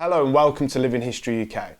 Hello and welcome to Living History UK.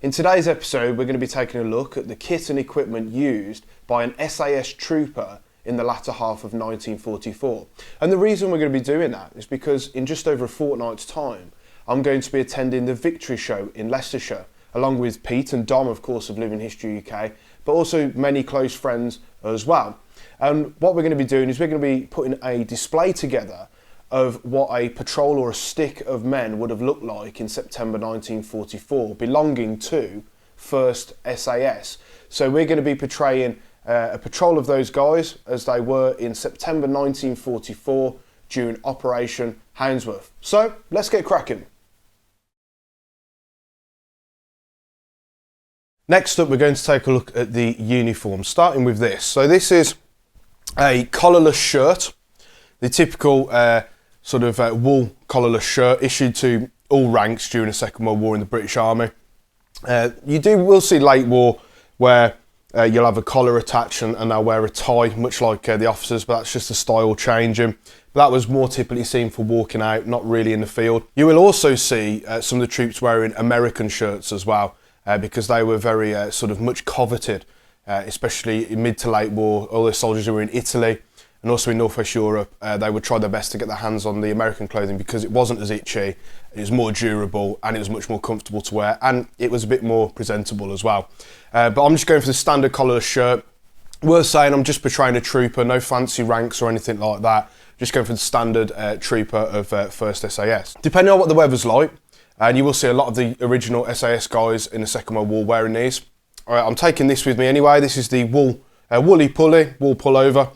In today's episode we're going to be taking a look at the kit and equipment used by an SAS Trooper in the latter half of 1944. And the reason we're going to be doing that is because in just over a fortnight's time I'm going to be attending the Victory Show in Leicestershire, along with Pete and Dom, of course, of Living History UK, but also many close friends as well. And what we're going to be doing is we're going to be putting a display together of what a patrol or a stick of men would have looked like in September 1944, belonging to 1st SAS. So we're going to be portraying a patrol of those guys as they were in September 1944 during Operation Hainsworth. So let's get cracking. Next up, we're going to take a look at the uniform, starting with this. So this is a collarless shirt, the typical wool collarless shirt issued to all ranks during the Second World War in the British Army. We'll see late war where you'll have a collar attached and they'll wear a tie, much like the officers, but that's just a style changing. But that was more typically seen for walking out, not really in the field. You will also see some of the troops wearing American shirts as well, because they were very much coveted, especially in mid to late war. All the soldiers who were in Italy and also in Northwest Europe, they would try their best to get their hands on the American clothing because it wasn't as itchy, it was more durable and it was much more comfortable to wear, and it was a bit more presentable as well. But I'm just going for the standard collarless shirt. Worth saying, I'm just portraying a trooper, no fancy ranks or anything like that. Just going for the standard trooper of 1st SAS. Depending on what the weather's like, and you will see a lot of the original SAS guys in the Second World War wearing these. Alright, I'm taking this with me anyway. This is the woolly pulley, wool pullover.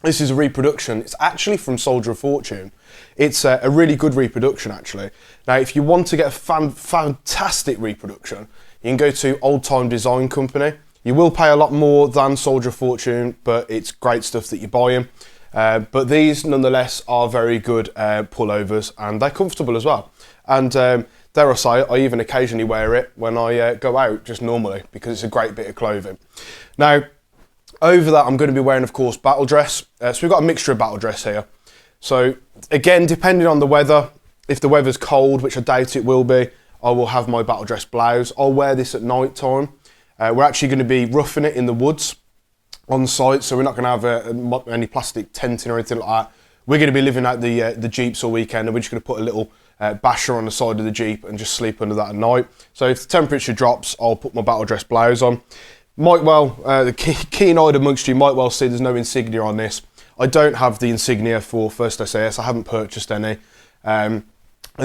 This is a reproduction. It's actually from Soldier of Fortune. It's a really good reproduction, actually. Now, if you want to get a fantastic reproduction, you can go to Old Time Design Company. You will pay a lot more than Soldier of Fortune, but it's great stuff that you're buying. But these, nonetheless, are very good pullovers, and they're comfortable as well. And dare I say, I even occasionally wear it when I go out, just normally, because it's a great bit of clothing. Now, over that, I'm going to be wearing, of course, Battledress. So we've got a mixture of Battledress here. So again, depending on the weather, if the weather's cold, which I doubt it will be, I will have my Battledress blouse. I'll wear this at night time. We're actually going to be roughing it in the woods on site, so we're not going to have any plastic tenting or anything like that. We're going to be living out the Jeeps all weekend, and we're just going to put a little basher on the side of the Jeep and just sleep under that at night. So if the temperature drops, I'll put my Battledress blouse on. The keen-eyed amongst you might well see there's no insignia on this. I don't have the insignia for 1st SAS. I haven't purchased any. And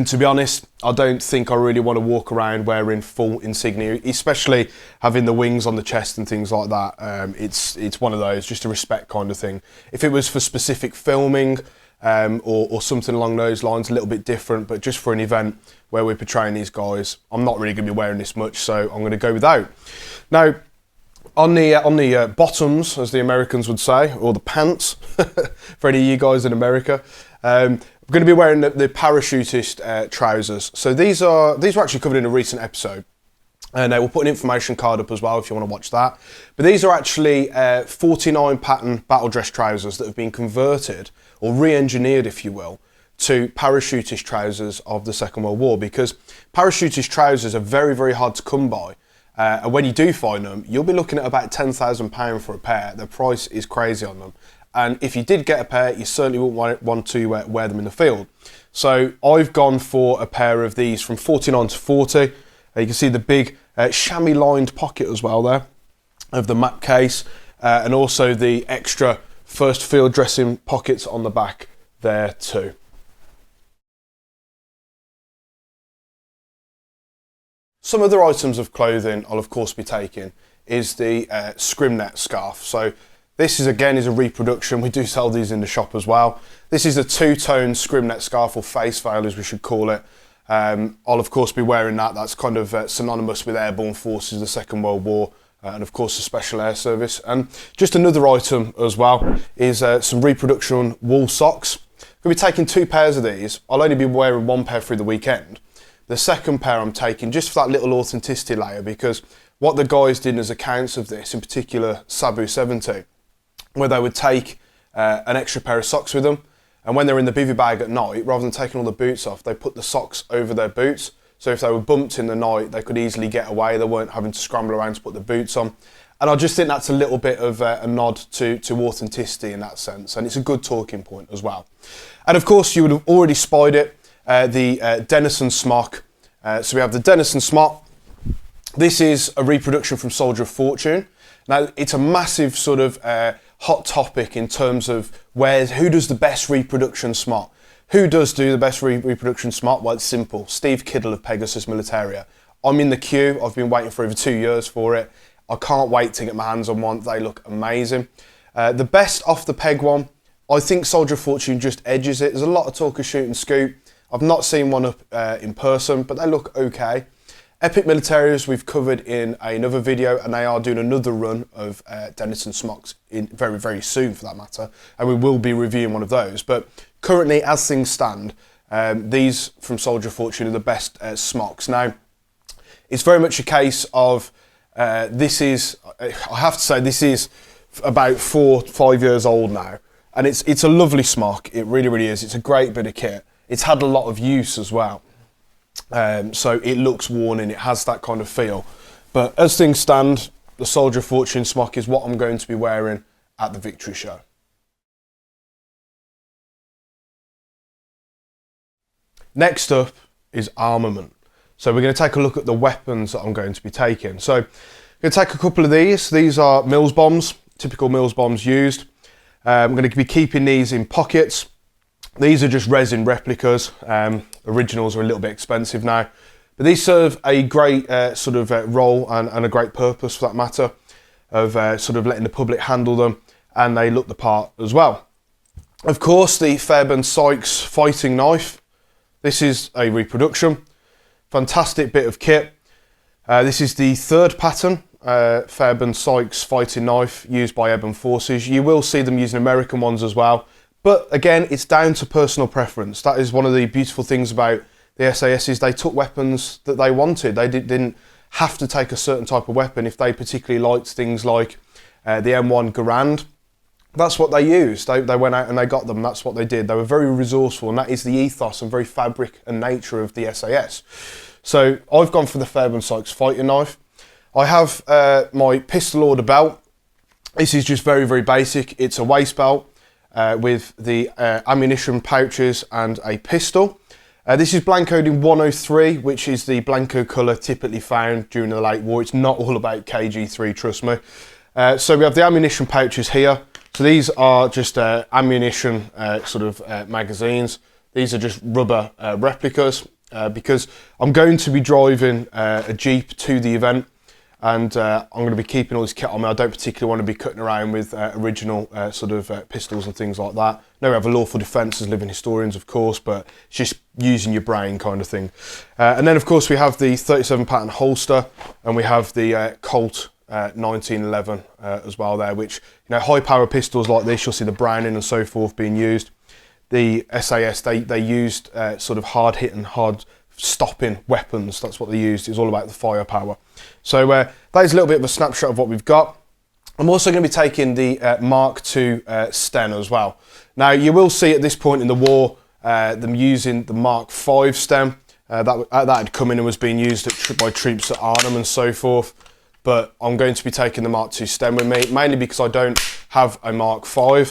to be honest, I don't think I really want to walk around wearing full insignia, especially having the wings on the chest and things like that. It's one of those, just a respect kind of thing. If it was for specific filming or something along those lines, a little bit different, but just for an event where we're portraying these guys, I'm not really going to be wearing this much, so I'm going to go without. Now, on the bottoms, as the Americans would say, or the pants, for any of you guys in America, I'm going to be wearing the parachutist trousers. So these were actually covered in a recent episode, and we'll put an information card up as well if you want to watch that. But these are actually 49 pattern Battledress trousers that have been converted, or re-engineered if you will, to parachutist trousers of the Second World War, because parachutist trousers are very, very hard to come by. And when you do find them, you'll be looking at about £10,000 for a pair. The price is crazy on them. And if you did get a pair, you certainly wouldn't want to wear them in the field. So I've gone for a pair of these from 49 to 40. You can see the big chamois lined pocket as well there of the map case, and also the extra first field dressing pockets on the back there too. Some other items of clothing I'll of course be taking is the scrimnet scarf. So this is a reproduction. We do sell these in the shop as well. This is a two-tone scrimnet scarf, or face veil as we should call it. I'll of course be wearing that. That's kind of synonymous with airborne forces, the Second World War, and of course the Special Air Service. And just another item as well is some reproduction wool socks. I'm going to be taking 2 pairs of these. I'll only be wearing 1 pair through the weekend. The second pair I'm taking just for that little authenticity layer, because what the guys did as accounts of this, in particular Sabu 70, where they would take an extra pair of socks with them, and when they're in the bivy bag at night, rather than taking all the boots off, they put the socks over their boots, So if they were bumped in the night, they could easily get away. They weren't having to scramble around to put the boots on. And I just think that's a little bit of a nod to authenticity in that sense. And it's a good talking point as well. And of course, you would have already spied it, the Denison Smock. So we have the Denison Smock. This is a reproduction from Soldier of Fortune. Now, it's a massive sort of hot topic in terms of who does the best reproduction smock. Who does do the best reproduction smock? Well, it's simple. Steve Kiddle of Pegasus Militaria. I'm in the queue. I've been waiting for over 2 years for it. I can't wait to get my hands on one. They look amazing. The best off the peg one, I think Soldier of Fortune just edges it. There's a lot of talk of shoot and scoot. I've not seen one up in person, but they look okay. Epic Militarias we've covered in another video, and they are doing another run of Denison Smocks very, very soon for that matter, and we will be reviewing one of those. But currently, as things stand, these from Soldier of Fortune are the best smocks. Now, it's very much a case of I have to say, this is about 4 or 5 years old now, and it's a lovely smock. It really, really is. It's a great bit of kit. It's had a lot of use as well. So it looks worn and it has that kind of feel. But as things stand, the Soldier of Fortune smock is what I'm going to be wearing at the Victory Show. Next up is Armament. So we're going to take a look at the weapons that I'm going to be taking. So I'm going to take a couple of these. These are Mills bombs, typical Mills bombs used. I'm going to be keeping these in pockets. These are just resin replicas. Originals are a little bit expensive now, but these serve a great role and a great purpose for that matter of sort of letting the public handle them, and they look the part as well. Of course, the Fairbairn Sykes fighting knife. This is a reproduction. Fantastic bit of kit. This is the third pattern, Fairbairn Sykes fighting knife used by Ebon Forces. You will see them using American ones as well. But again, it's down to personal preference. That is one of the beautiful things about the SASs. They took weapons that they wanted. They didn't have to take a certain type of weapon. If they particularly liked things like the M1 Garand, that's what they used. They went out and they got them. That's what they did. They were very resourceful, and that is the ethos and very fabric and nature of the SAS. So I've gone for the Fairbairn Sykes fighting knife. I have my pistol order belt. This is just very, very basic. It's a waist belt. With the ammunition pouches and a pistol. This is blancoed in 103, which is the blanco colour typically found during the late war. It's not all about KG3, trust me. So we have the ammunition pouches here. So these are just ammunition magazines. These are just rubber replicas because I'm going to be driving a Jeep to the event. And I'm going to be keeping all this kit on me. I don't particularly want to be cutting around with original pistols and things like that. No, we have a lawful defence as living historians, of course, but it's just using your brain kind of thing. And then, of course, we have the 37 pattern holster, and we have the Colt 1911 as well there, which, you know, high power pistols like this, you'll see the Browning and so forth being used. The SAS, they used sort of hard hitting, hard stopping weapons. That's what they used. It's all about the firepower. So that is a little bit of a snapshot of what we've got. I'm also going to be taking the Mark II Sten as well. Now, you will see at this point in the war them using the Mark V Sten. That had come in and was being used by troops at Arnhem and so forth. But I'm going to be taking the Mark II Sten with me, mainly because I don't have a Mark V.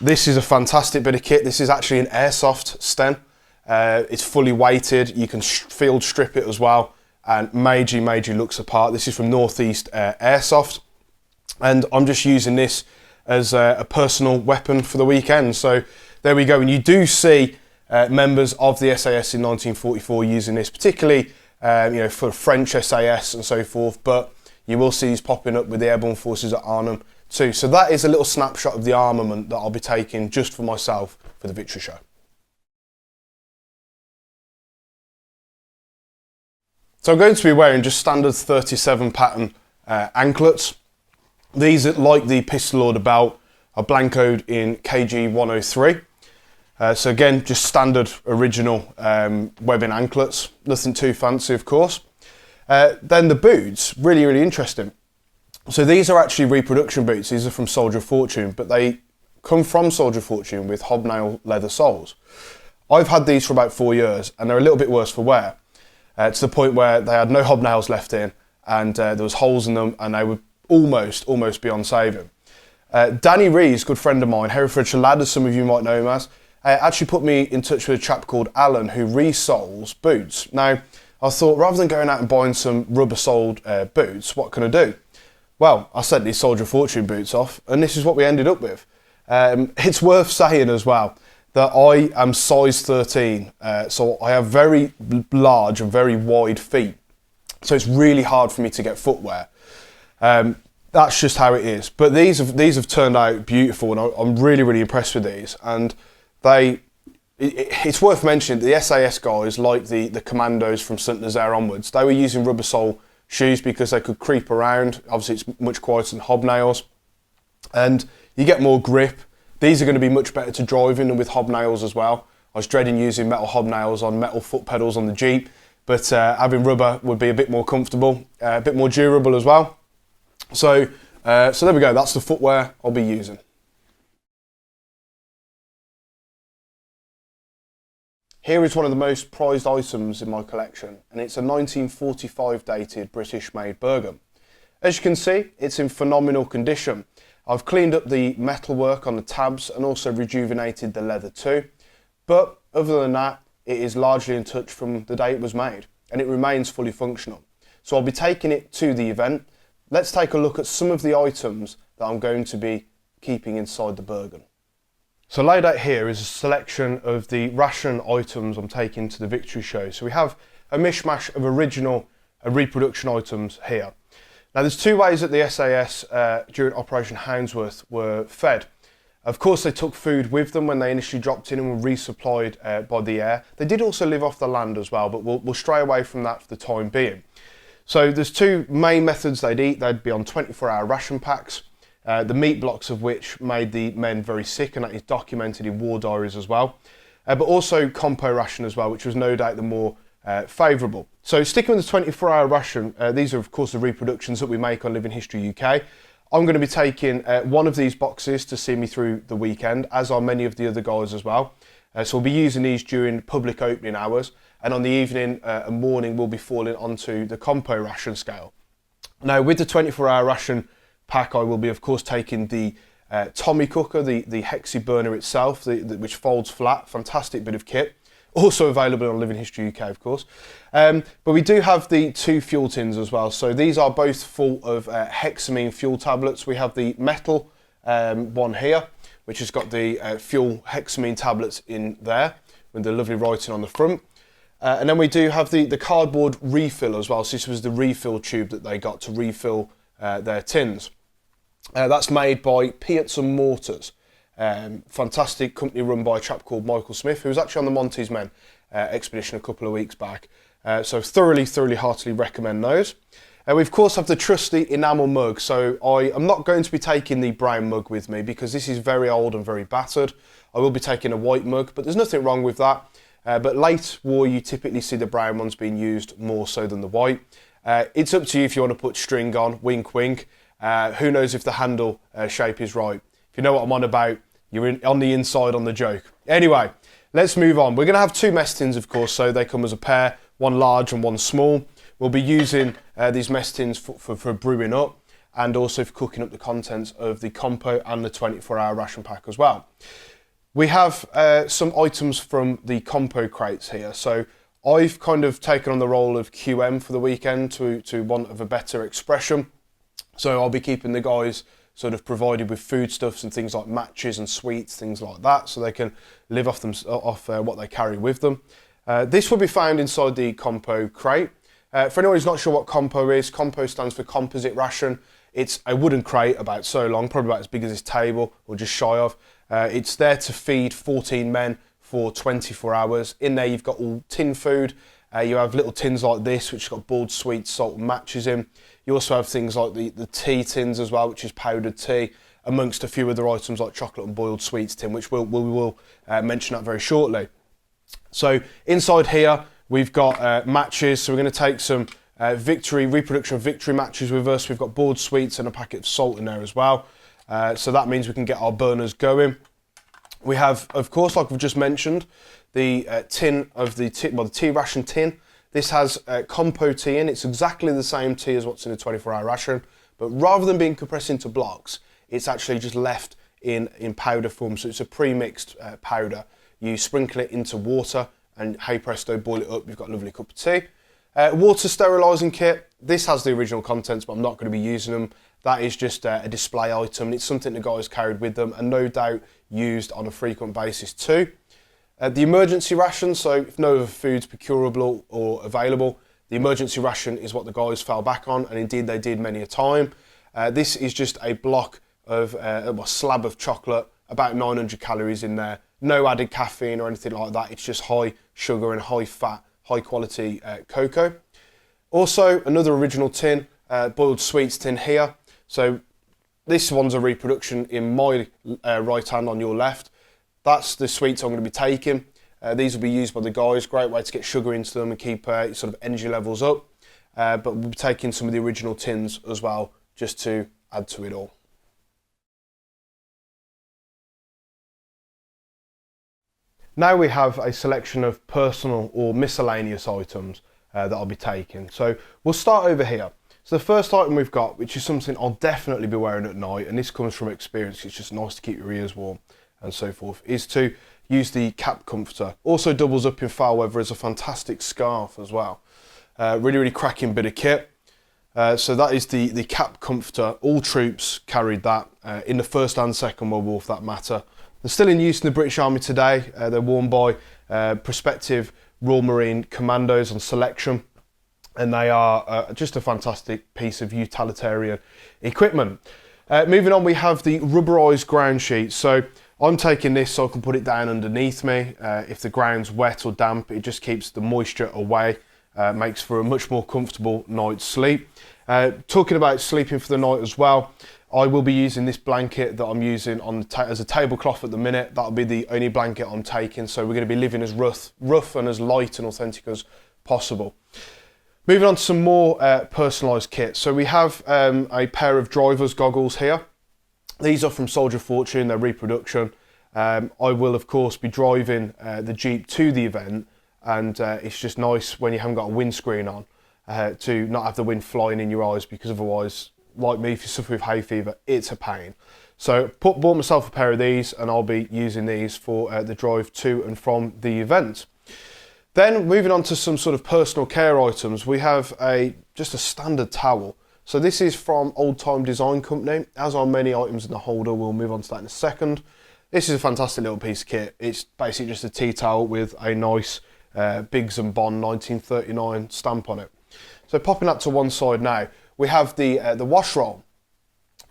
This is a fantastic bit of kit. This is actually an airsoft Sten. It's fully weighted. You can field strip it as well, and majorly looks apart. This is from Northeast Airsoft, and I'm just using this as a personal weapon for the weekend. So there we go. And you do see members of the SAS in 1944 using this, particularly for French SAS and so forth. But you will see these popping up with the Airborne Forces at Arnhem too. So that is a little snapshot of the armament that I'll be taking just for myself for the Victory Show. So I'm going to be wearing just standard 37 pattern anklets. These, like the pistol order belt, are blancoed in KG 103. So again, just standard original webbing anklets, nothing too fancy of course. Then the boots, really interesting. So these are actually reproduction boots. These are from Soldier of Fortune, but they come from Soldier of Fortune with hobnail leather soles. I've had these for about 4 years and they're a little bit worse for wear. to the point where they had no hobnails left in, and there was holes in them, and they would almost beyond saving. Danny Rees, good friend of mine, Herefordshire lad, as some of you might know him as, actually put me in touch with a chap called Alan who resoles boots. Now, I thought, rather than going out and buying some rubber-soled boots, what can I do? Well, I sent these Soldier of Fortune boots off, and this is what we ended up with. It's worth saying as well that I am size 13, so I have very large and very wide feet. So it's really hard for me to get footwear. That's just how it is. But these have turned out beautiful, and I'm really impressed with these. And it's worth mentioning the SAS guys, like the Commandos from St Nazaire onwards, they were using rubber sole shoes because they could creep around. Obviously, it's much quieter than hobnails, and you get more grip. These are going to be much better to drive in and with hobnails as well. I was dreading using metal hobnails on metal foot pedals on the Jeep, but having rubber would be a bit more comfortable, a bit more durable as well. So there we go, that's the footwear I'll be using. Here is one of the most prized items in my collection, and it's a 1945 dated British made Bergen. As you can see, it's in phenomenal condition. I've cleaned up the metalwork on the tabs and also rejuvenated the leather too, but other than that, it is largely untouched from the day it was made, and it remains fully functional. So I'll be taking it to the event. Let's take a look at some of the items that I'm going to be keeping inside the Bergen. So laid out here is a selection of the ration items I'm taking to the Victory Show. So we have a mishmash of original reproduction items here. Now there's two ways that the SAS during Operation Houndsworth were fed. Of course they took food with them when they initially dropped in and were resupplied by the air. They did also live off the land as well, but we'll stray away from that for the time being. So there's two main methods they'd eat. They'd be on 24-hour ration packs, the meat blocks of which made the men very sick, and that is documented in war diaries as well. But also compo ration as well, which was no doubt the more favourable. So sticking with the 24-hour ration, these are of course the reproductions that we make on Living History UK. I'm going to be taking one of these boxes to see me through the weekend, as are many of the other guys as well. So we'll be using these during public opening hours, and on the evening and morning we'll be falling onto the compo ration scale. Now with the 24-hour ration pack, I will be of course taking the Tommy cooker, the Hexi burner itself, which folds flat, fantastic bit of kit. Also available on Living History UK, of course. But we do have the two fuel tins as well. So these are both full of hexamine fuel tablets. We have the metal one here, which has got the fuel hexamine tablets in there with the lovely writing on the front. And then we do have the cardboard refill as well. So this was the refill tube that they got to refill their tins. That's made by Piats and Mortars. Fantastic company run by a chap called Michael Smith, who was actually on the Monty's Men expedition a couple of weeks back. So thoroughly, heartily recommend those. We of course have the trusty enamel mug. So I am not going to be taking the brown mug with me because this is very old and very battered. I will be taking a white mug, but there's nothing wrong with that. But late war, you typically see the brown ones being used more so than the white. It's up to you if you want to put string on, wink wink. Who knows if the handle shape is right. If you know what I'm on about, you're on the inside on the joke. Anyway, let's move on. We're going to have two mess tins, of course, so they come as a pair, one large and one small. We'll be using these mess tins for brewing up and also for cooking up the contents of the compo and the 24-hour ration pack as well. We have some items from the compo crates here. So I've kind of taken on the role of QM for the weekend to want of a better expression. So I'll be keeping the guys sort of provided with foodstuffs and things like matches and sweets, things like that, so they can live off what they carry with them. This will be found inside the compo crate. For anyone who's not sure what compo is, compo stands for composite ration. It's a wooden crate about so long, probably about as big as this table or just shy of. It's there to feed 14 men for 24 hours. In there you've got all tin food. You have little tins like this, which have got boiled sweets, salt and matches in. You also have things like the tea tins as well, which is powdered tea, amongst a few other items like chocolate and boiled sweets tin, which we will mention that very shortly. So inside here, we've got matches. So we're going to take some reproduction of victory matches with us. We've got boiled sweets and a packet of salt in there as well. So that means we can get our burners going. We have, of course, like we've just mentioned, the tin of the tea ration tin. This has compo tea in. It's exactly the same tea as what's in the 24-hour ration, but rather than being compressed into blocks, it's actually just left in powder form. So it's a pre-mixed powder. You sprinkle it into water and hey presto, boil it up, you've got a lovely cup of tea. Water sterilising kit. This has the original contents, but I'm not going to be using them. That is just a display item. It's something the guys carried with them and no doubt used on a frequent basis too. The emergency ration, so if no other food's procurable or available, the emergency ration is what the guys fell back on, and indeed they did many a time. This is just a block of, a slab of chocolate, about 900 calories in there. No added caffeine or anything like that. It's just high sugar and high fat, high quality cocoa. Also, another original tin, boiled sweets tin here. So this one's a reproduction in my right hand on your left. That's the sweets I'm going to be taking. These will be used by the guys. Great way to get sugar into them and keep sort of energy levels up. But we'll be taking some of the original tins as well, just to add to it all. Now we have a selection of personal or miscellaneous items that I'll be taking. So we'll start over here. So the first item we've got, which is something I'll definitely be wearing at night, and this comes from experience, it's just nice to keep your ears warm and so forth, is to use the cap comforter. Also doubles up in foul weather as a fantastic scarf as well. Really cracking bit of kit. So that is the cap comforter. All troops carried that in the First and Second World War for that matter. They're still in use in the British Army today. They're worn by prospective Royal Marine commandos on selection, and they are just a fantastic piece of utilitarian equipment. Moving on, we have the rubberised ground sheet. So I'm taking this so I can put it down underneath me. If the ground's wet or damp, it just keeps the moisture away, makes for a much more comfortable night's sleep. Talking about sleeping for the night as well, I will be using this blanket that I'm using on as a tablecloth at the minute. That'll be the only blanket I'm taking, so we're going to be living as rough and as light and authentic as possible. Moving on to some more personalised kit. So we have a pair of driver's goggles here. These are from Soldier Fortune, they're reproduction. I will of course be driving the Jeep to the event, and it's just nice when you haven't got a windscreen on to not have the wind flying in your eyes, because otherwise, like me, if you suffer with hay fever, it's a pain. So bought myself a pair of these, and I'll be using these for the drive to and from the event. Then moving on to some sort of personal care items, we have just a standard towel. So this is from Old Time Design Company. As are many items in the holder, we'll move on to that in a second. This is a fantastic little piece of kit. It's basically just a tea towel with a nice Biggs and Bond 1939 stamp on it. So popping that to one side now, we have the wash roll.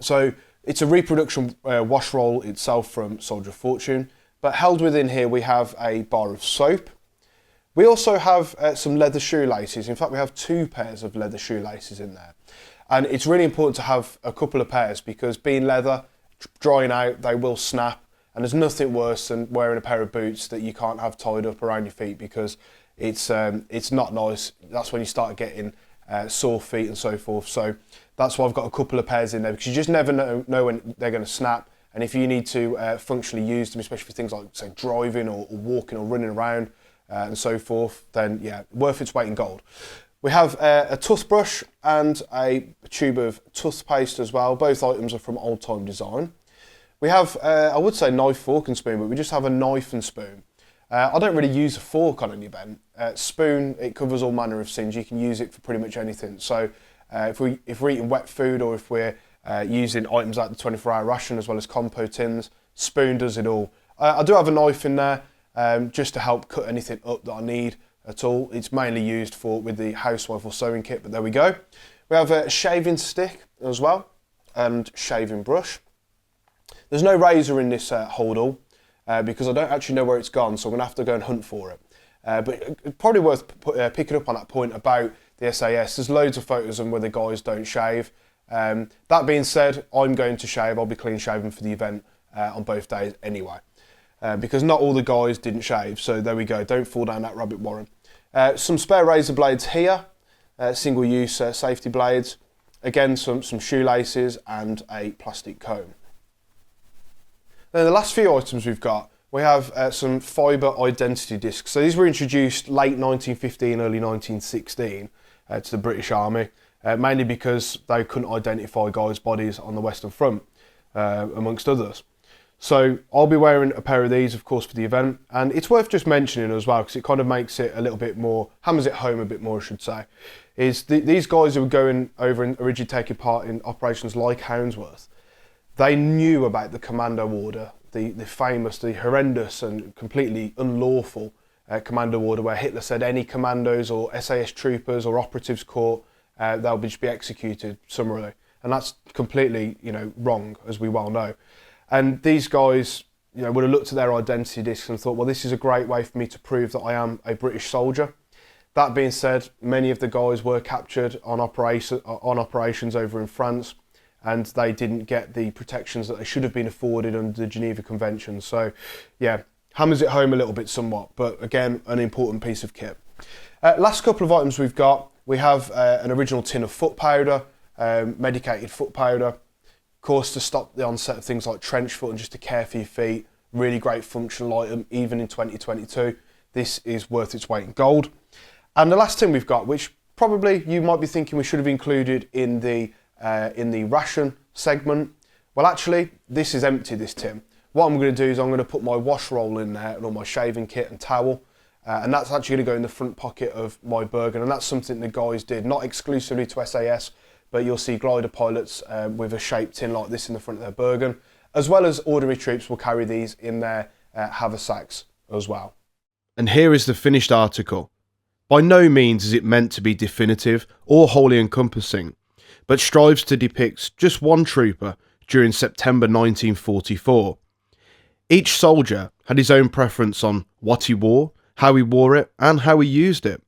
So it's a reproduction wash roll itself from Soldier Fortune, but held within here we have a bar of soap. We also have some leather shoelaces. In fact, we have 2 pairs of leather shoelaces in there. And it's really important to have a couple of pairs, because being leather, drying out, they will snap. And there's nothing worse than wearing a pair of boots that you can't have tied up around your feet, because it's not nice. That's when you start getting sore feet and so forth. So that's why I've got a couple of pairs in there, because you just never know when they're going to snap. And if you need to functionally use them, especially for things like, say, driving or walking or running around and so forth, then yeah, worth its weight in gold. We have a toothbrush and a tube of toothpaste as well. Both items are from Old Time Design. We have, I would say knife, fork and spoon, but we just have a knife and spoon. I don't really use a fork on an event. Spoon, it covers all manner of sins. You can use it for pretty much anything. So if we're eating wet food, or if we're using items like the 24-hour ration as well as compo tins, spoon does it all. I do have a knife in there just to help cut anything up that I need at all. It's mainly used with the housewife or sewing kit, but there we go. We have a shaving stick as well, and shaving brush. There's no razor in this hold all, because I don't actually know where it's gone, so I'm going to have to go and hunt for it. But probably worth picking up on that point about the SAS. There's loads of photos of them where the guys don't shave. That being said, I'm going to shave. I'll be clean shaven for the event on both days anyway, because not all the guys didn't shave. So there we go. Don't fall down that rabbit warren. Some spare razor blades here, single-use safety blades. Again, some shoelaces and a plastic comb. Then the last few items we've got we have some fibre identity discs. So these were introduced late 1915, early 1916 to the British Army, mainly because they couldn't identify guys' bodies on the Western Front, amongst others. So I'll be wearing a pair of these, of course, for the event, and it's worth just mentioning as well, because it kind of makes it a little bit more, hammers it home a bit more, I should say, is these guys who were going over and originally taking part in operations like Houndsworth, they knew about the commando order, the famous, the horrendous and completely unlawful commando order where Hitler said any commandos or SAS troopers or operatives caught, they'll just be executed summarily. And that's completely, wrong, as we well know. And these guys, would have looked at their identity discs and thought, well, this is a great way for me to prove that I am a British soldier. That being said, many of the guys were captured on operations over in France, and they didn't get the protections that they should have been afforded under the Geneva Convention. So, yeah, hammers it home a little bit somewhat, but again, an important piece of kit. Last couple of items we've got, we have an original tin of foot powder, medicated foot powder, of course, to stop the onset of things like trench foot and just to care for your feet. Really great functional item, even in 2022. This is worth its weight in gold. And the last tin we've got, which probably you might be thinking we should have included in the ration segment. Well, actually, this is empty, this tin. What I'm going to do is I'm going to put my wash roll in there and all my shaving kit and towel. And that's actually going to go in the front pocket of my Bergen. And that's something the guys did, not exclusively to SAS, but you'll see glider pilots with a shaped tin like this in the front of their Bergen, as well as ordinary troops will carry these in their haversacks as well. And here is the finished article. By no means is it meant to be definitive or wholly encompassing, but strives to depict just one trooper during September 1944. Each soldier had his own preference on what he wore, how he wore it, and how he used it.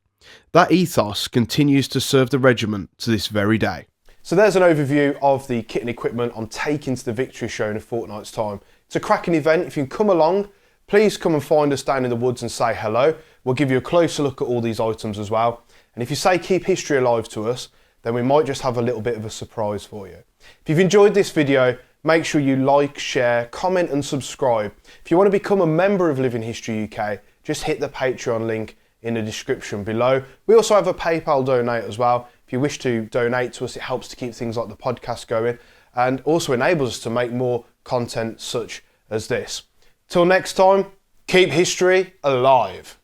That ethos continues to serve the regiment to this very day. So there's an overview of the kit and equipment I'm taking to the Victory Show in a fortnight's time. It's a cracking event. If you can come along, please come and find us down in the woods and say hello. We'll give you a closer look at all these items as well. And if you say keep history alive to us, then we might just have a little bit of a surprise for you. If you've enjoyed this video, make sure you like, share, comment and subscribe. If you want to become a member of Living History UK, just hit the Patreon link in the description below. We also have a PayPal donate as well. If you wish to donate to us, it helps to keep things like the podcast going and also enables us to make more content such as this. Till next time, keep history alive.